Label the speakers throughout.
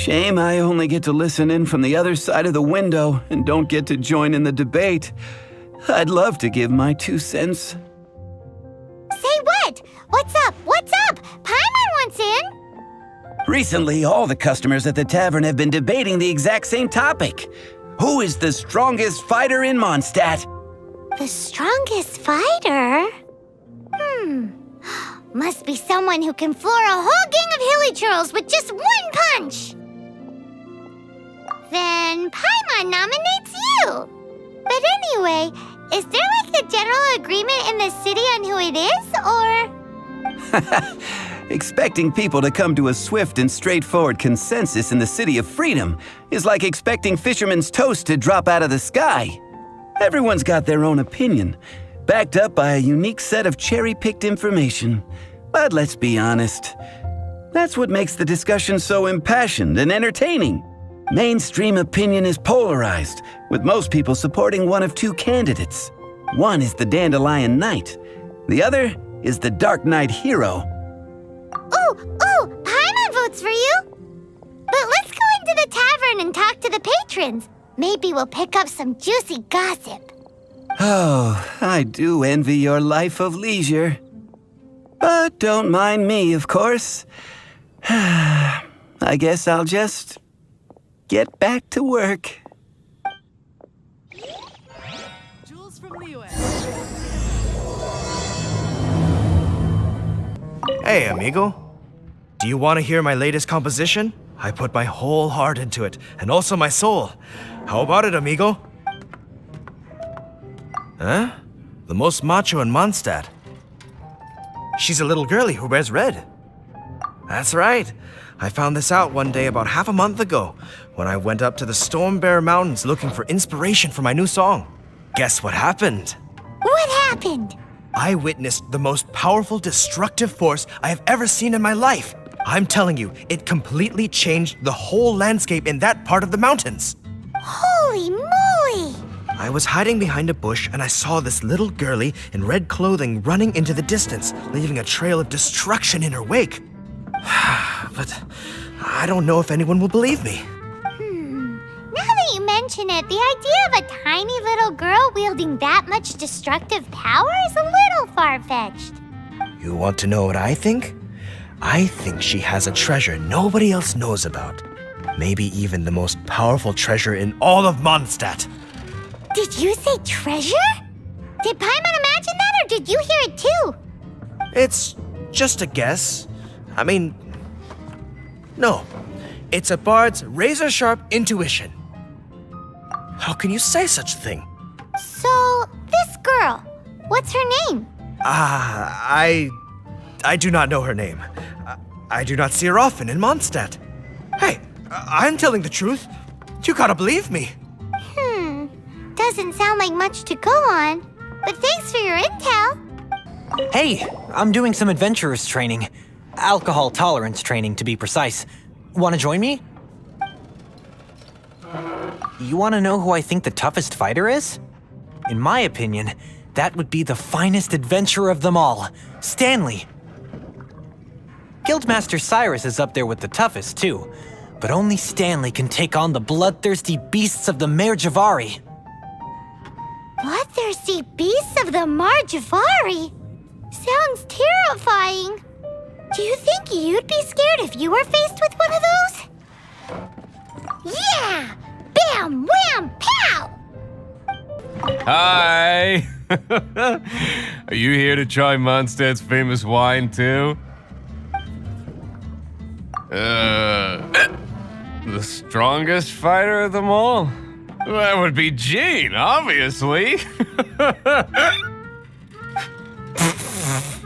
Speaker 1: Shame I only get to listen in from the other side of the window and don't get to join in the debate. I'd love to give my 2 cents.
Speaker 2: Say what? What's up? What's up? Paimon wants in.
Speaker 1: Recently, all the customers at the tavern have been debating the exact same topic. Who is the strongest fighter in Mondstadt?
Speaker 2: The strongest fighter? Must be someone who can floor a whole gang of hilly churls with just 1 punch. Then Paimon nominates you. But anyway, is there like a general agreement in the city on who it is, or?
Speaker 1: Expecting people to come to a swift and straightforward consensus in the City of Freedom is like expecting fisherman's toast to drop out of the sky. Everyone's got their own opinion, backed up by a unique set of cherry-picked information. But let's be honest, that's what makes the discussion so impassioned and entertaining. Mainstream opinion is polarized, with most people supporting one of 2 candidates. One is the Dandelion Knight. The other is the Dark Knight Hero.
Speaker 2: Ooh, Paimon votes for you. But let's go into the tavern and talk to the patrons. Maybe we'll pick up some juicy gossip.
Speaker 1: Oh, I do envy your life of leisure. But don't mind me, of course. I guess I'll just get back to work.
Speaker 3: Jules from the US.
Speaker 4: Hey, amigo. Do you want to hear my latest composition? I put my whole heart into it, and also my soul. How about it, amigo? Huh? The most macho in Mondstadt. She's a little girlie who wears red. That's right. I found this out one day about half a month ago, when I went up to the Storm Bear Mountains looking for inspiration for my new song. Guess what happened?
Speaker 2: What happened?
Speaker 4: I witnessed the most powerful destructive force I have ever seen in my life. I'm telling you, it completely changed the whole landscape in that part of the mountains.
Speaker 2: Holy moly!
Speaker 4: I was hiding behind a bush and I saw this little girlie in red clothing running into the distance, leaving a trail of destruction in her wake. But I don't know if anyone will believe me.
Speaker 2: Now that you mention it, the idea of a tiny little girl wielding that much destructive power is a little far-fetched.
Speaker 4: You want to know what I think? I think she has a treasure nobody else knows about. Maybe even the most powerful treasure in all of Mondstadt.
Speaker 2: Did you say treasure? Did Paimon imagine that, or did you hear it too?
Speaker 4: It's just a guess. I mean, no. It's a bard's razor-sharp intuition. How can you say such a thing?
Speaker 2: So, this girl, what's her name?
Speaker 4: I do not know her name. I do not see her often in Mondstadt. Hey, I'm telling the truth. You gotta believe me.
Speaker 2: Doesn't sound like much to go on, but thanks for your intel.
Speaker 5: Hey, I'm doing some adventurers training. Alcohol tolerance training, to be precise. Want to join me? You want to know who I think the toughest fighter is? In my opinion, that would be the finest adventurer of them all, Stanley. Guildmaster Cyrus is up there with the toughest, too. But only Stanley can take on the bloodthirsty beasts of the Mare Javari.
Speaker 2: Bloodthirsty beasts of the Mare Javari? Sounds terrifying. Do you think you'd be scared if you were faced with one of those? Yeah! Bam! Wham! Pow!
Speaker 6: Hi! Are you here to try Mondstadt's famous wine, too? The strongest fighter of them all? That would be Gene, obviously.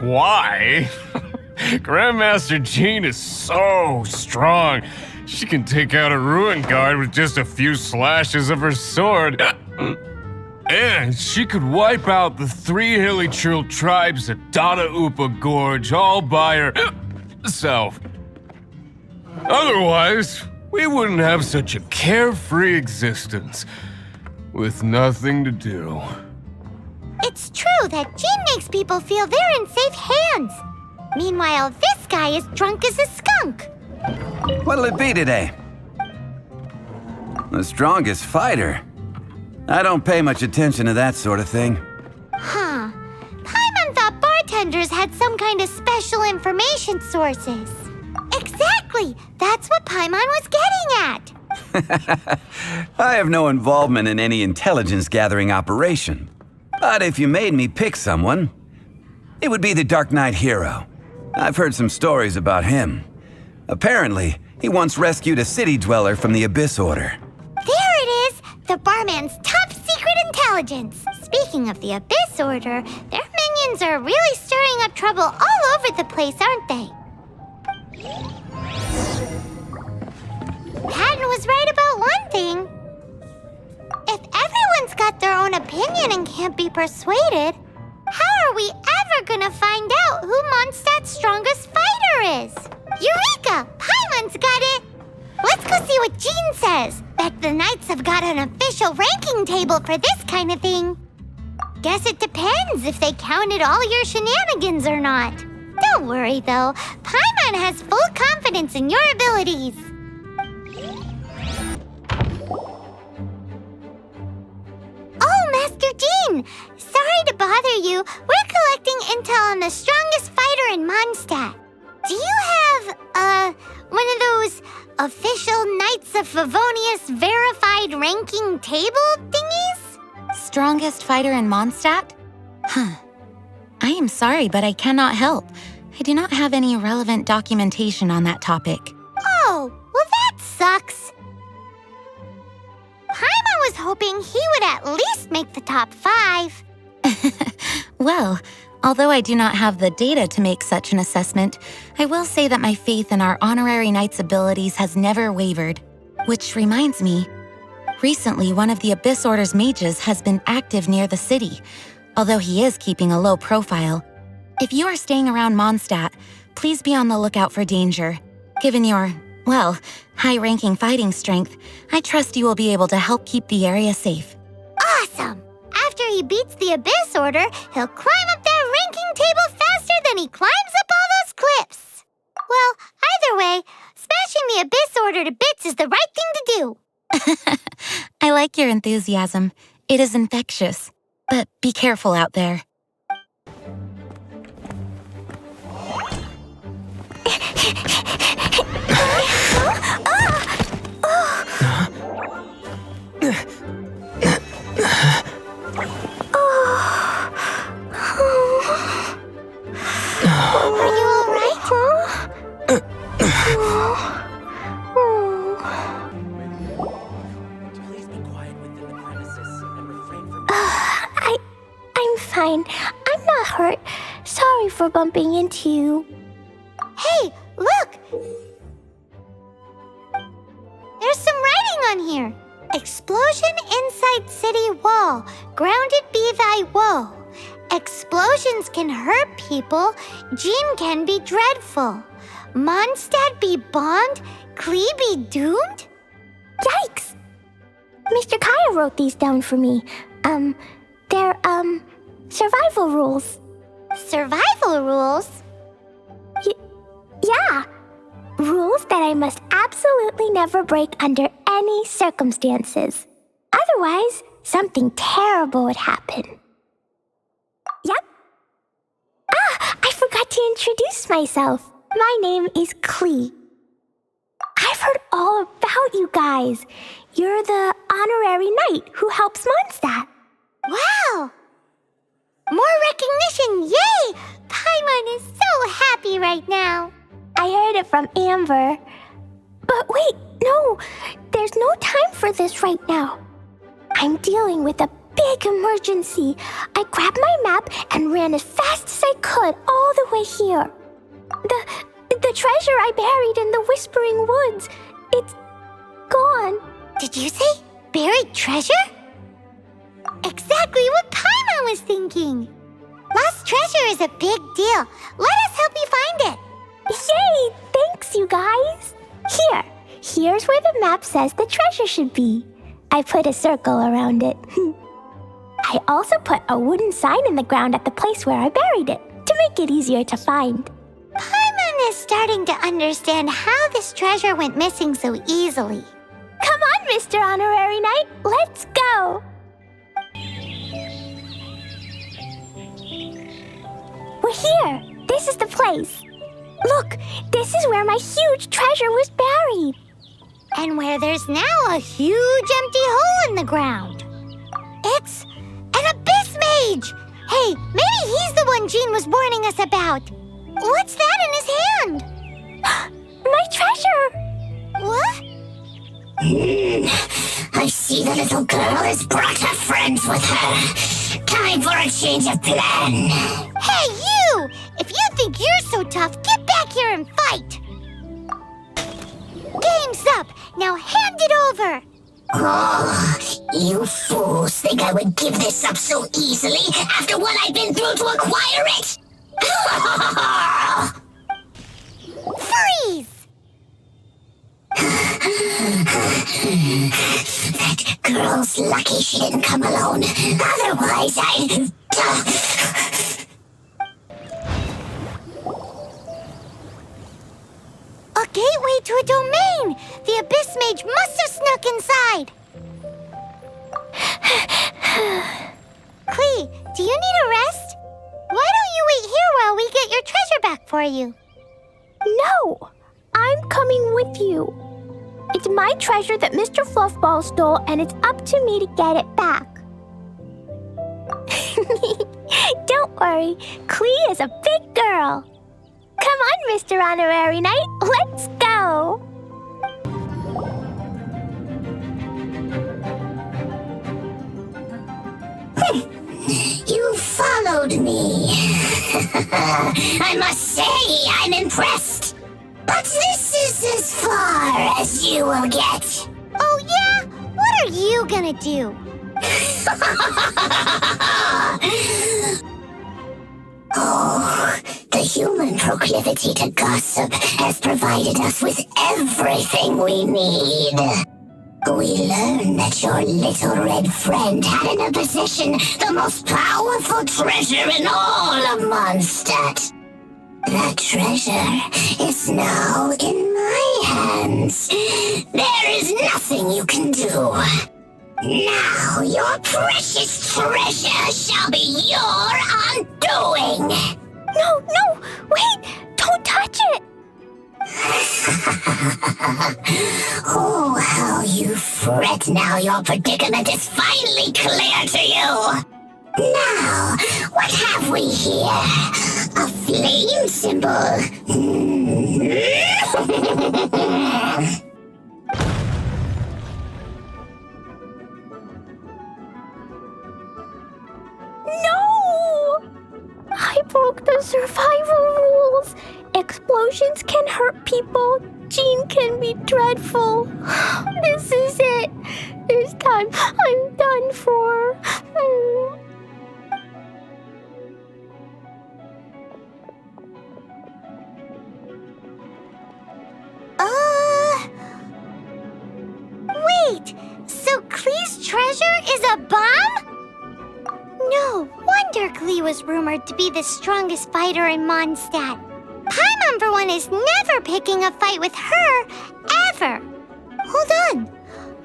Speaker 6: Why? Grandmaster Gene is so strong. She can take out a ruin guard with just a few slashes of her sword. And she could wipe out the 3 hilly churl tribes at Dada Upa Gorge all by herself. Otherwise, we wouldn't have such a carefree existence, with nothing to do.
Speaker 2: It's true that Gene makes people feel they're in safe hands. Meanwhile, this guy is drunk as a skunk.
Speaker 1: What'll it be today? The strongest fighter? I don't pay much attention to that sort of thing.
Speaker 2: Huh. Paimon thought bartenders had some kind of special information sources. Exactly! That's what Paimon was getting at!
Speaker 1: I have no involvement in any intelligence-gathering operation. But if you made me pick someone, it would be the Dark Knight hero. I've heard some stories about him. Apparently, he once rescued a city dweller from the Abyss Order.
Speaker 2: There it is! The barman's top secret intelligence! Speaking of the Abyss Order, their minions are really stirring up trouble all over the place, aren't they? Patton was right about one thing. If everyone's got their own opinion and can't be persuaded, how are we ever gonna find out who Mondstadt's strongest fighter is? Eureka! Paimon's got it! Let's go see what Jean says. Bet the Knights have got an official ranking table for this kind of thing. Guess it depends if they counted all your shenanigans or not. Don't worry, though. Paimon has full confidence in your abilities. Oh, Master Jean! Sorry to bother you. We're collecting intel on the strongest fighter in Mondstadt. Do you have, one of those official Knights of Favonius verified ranking table thingies?
Speaker 7: Strongest fighter in Mondstadt? Huh. I am sorry, but I cannot help. I do not have any relevant documentation on that topic.
Speaker 2: Oh, well that sucks. Paimon was hoping he would at least make the top 5.
Speaker 7: Well, although I do not have the data to make such an assessment, I will say that my faith in our honorary knight's abilities has never wavered. Which reminds me, recently one of the Abyss Order's mages has been active near the city, although he is keeping a low profile. If you are staying around Mondstadt, please be on the lookout for danger. Given your, well, high-ranking fighting strength, I trust you will be able to help keep the area safe.
Speaker 2: Awesome! After he beats the Abyss Order, he'll climb up that ranking table faster than he climbs up all those cliffs. Well, either way, smashing the Abyss Order to bits is the right thing to do.
Speaker 7: I like your enthusiasm. It is infectious. But be careful out there.
Speaker 2: Are you all right?
Speaker 5: Please be quiet within the premises and refrain from...
Speaker 2: I'm fine. I'm not hurt. Sorry for bumping into you. Hey, look! There's some writing on here. Explosion inside city wall. Grounded be thy woe. Explosions can hurt people. Jean can be dreadful. Mondstadt be bombed. Klee be doomed? Yikes! Mr. Kaya wrote these down for me. They're, survival rules. Survival rules? Yeah. Rules that I must absolutely never break under any circumstances. Otherwise, something terrible would happen. Yep. I forgot to introduce myself. My name is Klee. I've heard all about you guys. You're the honorary knight who helps Mondstadt. Wow! More recognition, yay! Paimon is so happy right now. I heard it from Amber. But wait, no, there's no time for this right now. I'm dealing with a big emergency. I grabbed my map and ran as fast as I could all the way here. The treasure I buried in the Whispering Woods, it's gone. Did you say buried treasure? Exactly what Paimon was thinking. Lost treasure is a big deal. Let us help you find it. Yay! Thanks, you guys. Here's where the map says the treasure should be. I put a circle around it. I also put a wooden sign in the ground at the place where I buried it, to make it easier to find. Paimon is starting to understand how this treasure went missing so easily. Come on Mr. Honorary Knight. Let's go. We're here. This is the place. Look, this is where my huge treasure was buried. And where there's now a huge empty hole in the ground. It's an abyss mage. Hey, maybe he's the one Jean was warning us about. What's that in his hand? My treasure. What?
Speaker 8: I see the little girl has brought her friends with her. Time for a change of plan.
Speaker 2: Hey, you! If you think you're so tough, get back here and fight. Game's up. Now hand it over.
Speaker 8: Oh, you fools think I would give this up so easily after what I've been through to acquire it?
Speaker 2: Freeze!
Speaker 8: That girl's lucky she didn't come alone. Otherwise, I'd...
Speaker 2: A gateway to a domain! The Abyss Mage must have snuck inside! Klee, do you need a rest? Why don't you wait here while we get your treasure back for you? No! I'm coming with you. It's my treasure that Mr. Fluffball stole, and it's up to me to get it back. Don't worry, Klee is a big girl. Come on, Mr. Honorary Knight, let's go!
Speaker 8: You followed me. I must say, I'm impressed. But this is as far as you will get.
Speaker 2: Oh, yeah? What are you gonna do?
Speaker 8: Oh, the human proclivity to gossip has provided us with everything we need. We learned that your little red friend had in her possession the most powerful treasure in all of Mondstadt. That treasure is now in my hands. There is nothing you can do. Now your precious treasure shall be your undoing.
Speaker 2: No, wait! Don't touch it!
Speaker 8: Oh, how you fret now your predicament is finally clear to you. Now, what have we here? A flame symbol.
Speaker 2: No! I broke the survival rules. Explosions can hurt people. Jean can be dreadful. This is it. This time I'm done for. Wait! So Klee's treasure is a bomb? No wonder Klee was rumored to be the strongest fighter in Mondstadt. Paimon, for one, is never picking a fight with her, ever. Hold on.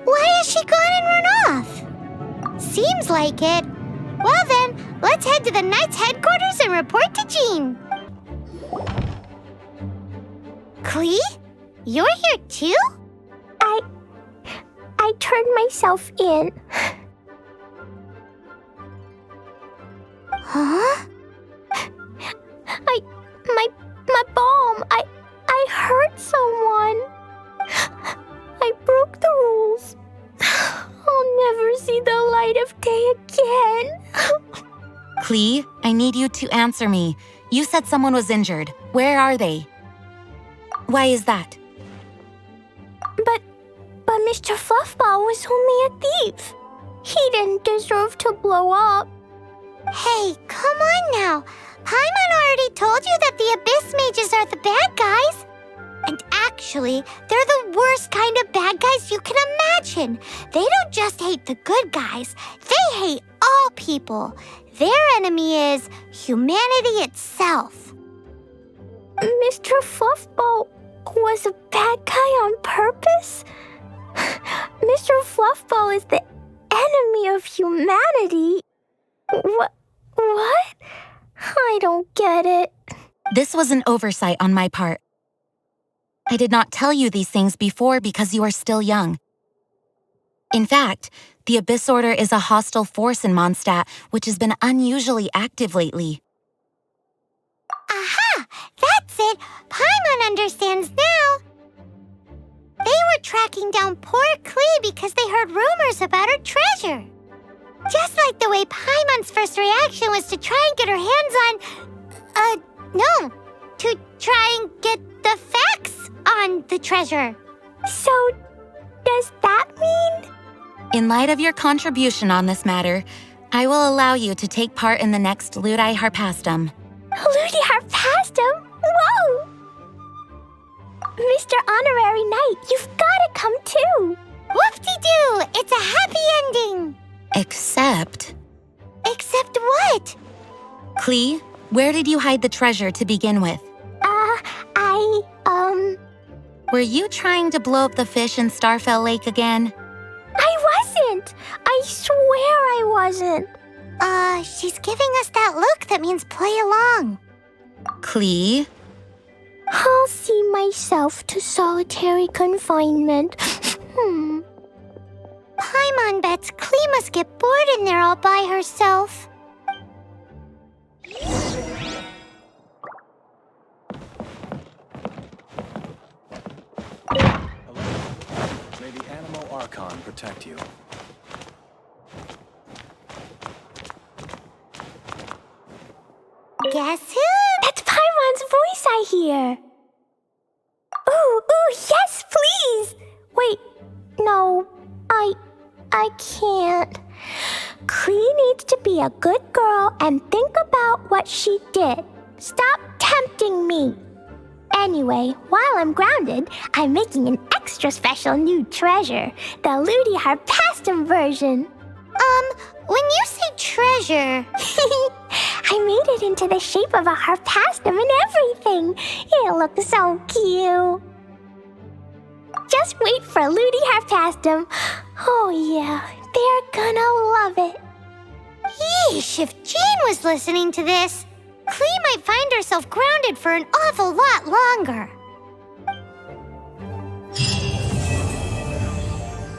Speaker 2: Why has she gone and run off? Seems like it. Well then, let's head to the Knight's headquarters and report to Jean. Klee? You're here too? I turned myself in. Huh? My bomb. I hurt someone. I broke the rules. I'll never see the light of day again.
Speaker 7: Klee, I need you to answer me. You said someone was injured. Where are they? Why is that?
Speaker 2: But Mr. Fluffball was only a thief. He didn't deserve to blow up. Hey, come on now. Paimon already told you that the Abyss Mages are the bad guys. And actually, they're the worst kind of bad guys you can imagine. They don't just hate the good guys. They hate all people. Their enemy is humanity itself. Mr. Fluffball was a bad guy on purpose? Mr. Fluffball is the enemy of humanity. What? I don't get it.
Speaker 7: This was an oversight on my part. I did not tell you these things before because you are still young. In fact, the Abyss Order is a hostile force in Mondstadt, which has been unusually active lately.
Speaker 2: Aha! That's it! Paimon understands now. They were tracking down poor Klee because they heard rumors about her treasure. Just like the way Paimon's first reaction was to try and get her hands on... no. To try and get the facts on the treasure. So, does that mean...
Speaker 7: In light of your contribution on this matter, I will allow you to take part in the next Ludi Harpastum.
Speaker 2: Ludi Harpastum? Whoa! Mr. Honorary Knight, you've gotta come too! Whoop-de-doo! It's a happy ending!
Speaker 7: Except
Speaker 2: what?
Speaker 7: Klee, where did you hide the treasure to begin with? Were you trying to blow up the fish in Starfell Lake again?
Speaker 2: I wasn't! I swear I wasn't. She's giving us that look that means play along.
Speaker 7: Klee?
Speaker 2: I'll see myself to solitary confinement. Paimon bets Klee must get bored in there all by herself.
Speaker 9: May the Animal Archon protect you.
Speaker 2: Guess who? That's Paimon's voice I hear. Ooh, yes, please. Wait, no, I can't. Klee needs to be a good girl and think about what she did. Stop tempting me. Anyway, while I'm grounded, I'm making an extra special new treasure, the Ludi Harpastum version. When you say treasure... I made it into the shape of a harpastum and everything. It looks so cute. Just wait for Ludi Harpastum. Oh yeah, they're gonna love it. Yeesh, if Jane was listening to this, Klee might find herself grounded for an awful lot longer.